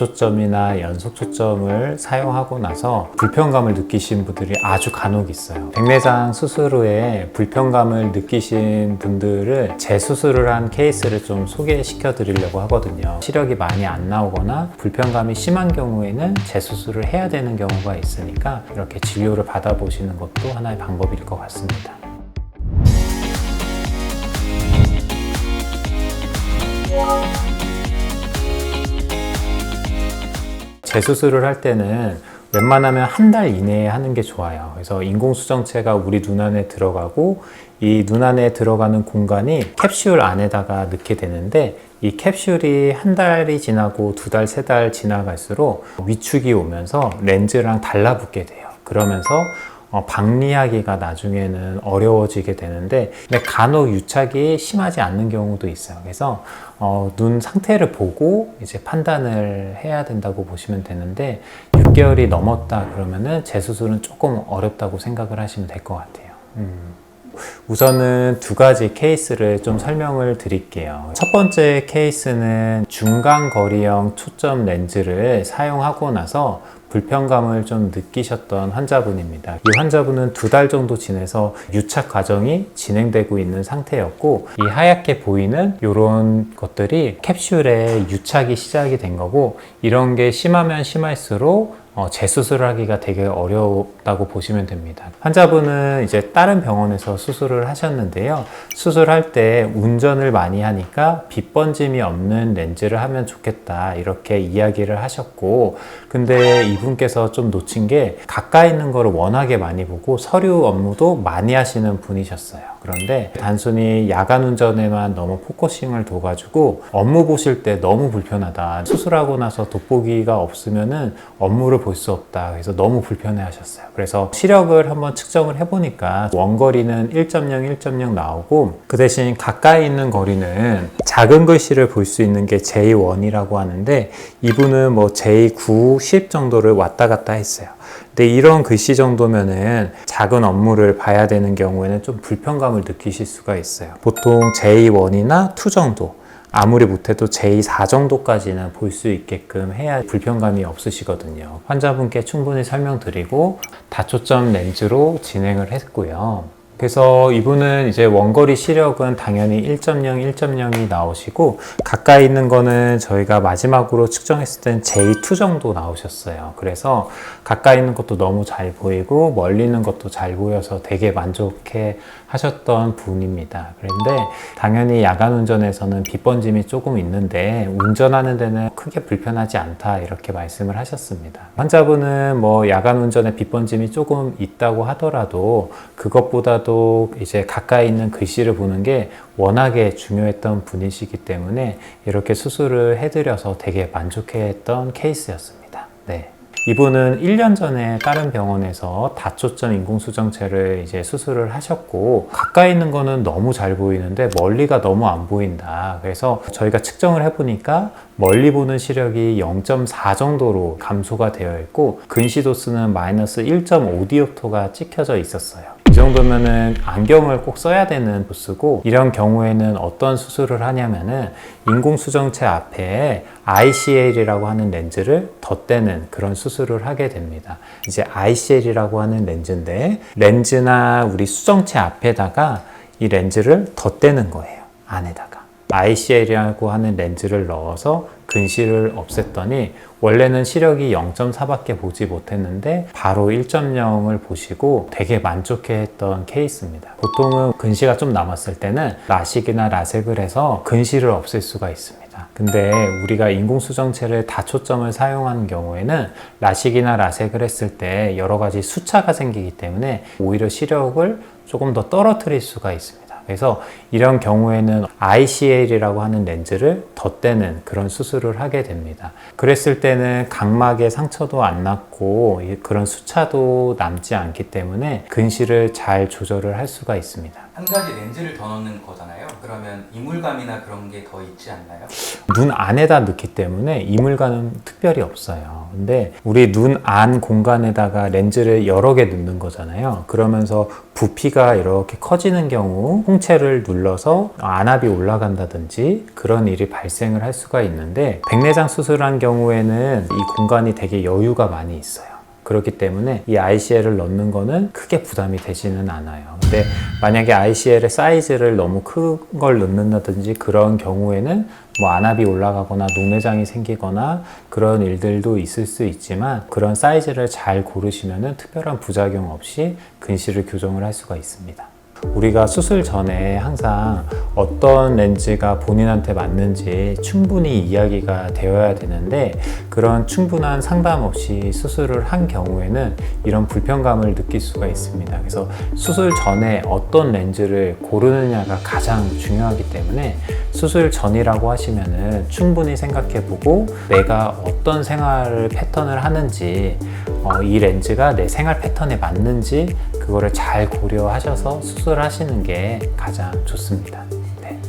다초점이나 연속초점을 사용하고 나서 불편감을 느끼신 분들이 아주 간혹 있어요. 백내장 수술 후에 불편감을 느끼신 분들을 재수술을 한 케이스를 좀 소개시켜 드리려고 하거든요. 시력이 많이 안 나오거나 불편감이 심한 경우에는 재수술을 해야 되는 경우가 있으니까 이렇게 진료를 받아보시는 것도 하나의 방법일 것 같습니다. 재수술을 할 때는 웬만하면 한 달 이내에 하는 게 좋아요. 그래서 인공수정체가 우리 눈 안에 들어가고 이 눈 안에 들어가는 공간이 캡슐 안에다가 넣게 되는데 이 캡슐이 한 달이 지나고 두 달, 세 달 지나갈수록 위축이 오면서 렌즈랑 달라붙게 돼요. 그러면서 박리하기가 나중에는 어려워지게 되는데 간혹 유착이 심하지 않는 경우도 있어요. 그래서 눈 상태를 보고 이제 판단을 해야 된다고 보시면 되는데 6개월이 넘었다 그러면은 재수술은 조금 어렵다고 생각을 하시면 될 것 같아요. 우선은 두 가지 케이스를 좀 설명을 드릴게요. 첫 번째 케이스는 중간거리형 초점 렌즈를 사용하고 나서 불편감을 좀 느끼셨던 환자분입니다. 이 환자분은 2달 정도 지내서 유착 과정이 진행되고 있는 상태였고 이 하얗게 보이는 이런 것들이 캡슐에 유착이 시작이 된 거고 이런 게 심하면 심할수록 재수술을 하기가 되게 어렵다고 보시면 됩니다. 환자분은 이제 다른 병원에서 수술을 하셨는데요. 수술할 때 운전을 많이 하니까 빛 번짐이 없는 렌즈를 하면 좋겠다 이렇게 이야기를 하셨고 근데 이분께서 좀 놓친 게 가까이 있는 거를 워낙에 많이 보고 서류 업무도 많이 하시는 분이셨어요. 그런데 단순히 야간 운전에만 너무 포커싱을 둬가지고 업무 보실 때 너무 불편하다. 수술하고 나서 돋보기가 없으면은 업무를 볼 수 없다. 그래서 너무 불편해 하셨어요. 그래서 시력을 한번 측정을 해보니까 원거리는 1.0, 1.0 나오고 그 대신 가까이 있는 거리는 작은 글씨를 볼 수 있는 게 J1이라고 하는데 이분은 뭐 J9, 10 정도를 왔다 갔다 했어요. 근데 이런 글씨 정도면은 작은 업무를 봐야 되는 경우에는 좀 불편감을 느끼실 수가 있어요. 보통 J1이나 2 정도 아무리 못해도 J4 정도까지는 볼 수 있게끔 해야 불편감이 없으시거든요. 환자분께 충분히 설명드리고 다초점 렌즈로 진행을 했고요. 그래서 이분은 이제 원거리 시력은 당연히 1.0, 1.0이 나오시고 가까이 있는 거는 저희가 마지막으로 측정했을 땐 J2 정도 나오셨어요. 그래서 가까이 있는 것도 너무 잘 보이고 멀리 있는 것도 잘 보여서 되게 만족해 하셨던 분입니다. 그런데 당연히 야간 운전에서는 빛 번짐이 조금 있는데 운전하는 데는 크게 불편하지 않다 이렇게 말씀을 하셨습니다. 환자분은 뭐 야간 운전에 빛 번짐이 조금 있다고 하더라도 그것보다도 이제 가까이 있는 글씨를 보는 게 워낙에 중요했던 분이시기 때문에 이렇게 수술을 해드려서 되게 만족했던 케이스였습니다. 네. 이분은 1년 전에 다른 병원에서 다초점 인공수정체를 이제 수술을 하셨고 가까이 있는 거는 너무 잘 보이는데 멀리가 너무 안 보인다. 그래서 저희가 측정을 해보니까 멀리 보는 시력이 0.4 정도로 감소가 되어 있고 근시 도수는 마이너스 1.5 디옵터가 찍혀져 있었어요. 이 정도면은 안경을 꼭 써야 되는 도수고 이런 경우에는 어떤 수술을 하냐면은 인공수정체 앞에 ICL이라고 하는 렌즈를 덧대는 그런 수술을 하게 됩니다. 이제 ICL이라고 하는 렌즈인데 렌즈나 우리 수정체 앞에다가 이 렌즈를 덧대는 거예요. 안에다가. ICL이라고 하는 렌즈를 넣어서 근시를 없앴더니 원래는 시력이 0.4밖에 보지 못했는데 바로 1.0을 보시고 되게 만족해했던 케이스입니다. 보통은 근시가 좀 남았을 때는 라식이나 라섹을 해서 근시를 없앨 수가 있습니다. 근데 우리가 인공수정체를 다초점을 사용하는 경우에는 라식이나 라섹을 했을 때 여러 가지 수차가 생기기 때문에 오히려 시력을 조금 더 떨어뜨릴 수가 있습니다. 그래서 이런 경우에는 ICL이라고 하는 렌즈를 덧대는 그런 수술을 하게 됩니다. 그랬을 때는 각막에 상처도 안 났고 그런 수차도 남지 않기 때문에 근시를 잘 조절을 할 수가 있습니다. 한 가지 렌즈를 더 넣는 거잖아요. 그러면 이물감이나 그런 게 더 있지 않나요? 눈 안에다 넣기 때문에 이물감은 특별히 없어요. 근데 우리 눈 안 공간에다가 렌즈를 여러 개 넣는 거잖아요. 그러면서 부피가 이렇게 커지는 경우 홍채를 눌러서 안압이 올라간다든지 그런 일이 발생을 할 수가 있는데, 백내장 수술한 경우에는 이 공간이 되게 여유가 많이 있어요. 그렇기 때문에 이 ICL을 넣는 거는 크게 부담이 되지는 않아요. 근데 만약에 ICL의 사이즈를 너무 큰 걸 넣는다든지 그런 경우에는 뭐 안압이 올라가거나 녹내장이 생기거나 그런 일들도 있을 수 있지만, 그런 사이즈를 잘 고르시면은 특별한 부작용 없이 근시를 교정을 할 수가 있습니다. 우리가 수술 전에 항상 어떤 렌즈가 본인한테 맞는지 충분히 이야기가 되어야 되는데, 그런 충분한 상담 없이 수술을 한 경우에는 이런 불편감을 느낄 수가 있습니다. 그래서 수술 전에 어떤 렌즈를 고르느냐가 가장 중요하기 때문에, 수술 전이라고 하시면은 충분히 생각해보고 내가 어떤 생활 패턴을 하는지, 이 렌즈가 내 생활 패턴에 맞는지 그거를 잘 고려하셔서 수술하시는 게 가장 좋습니다. 네.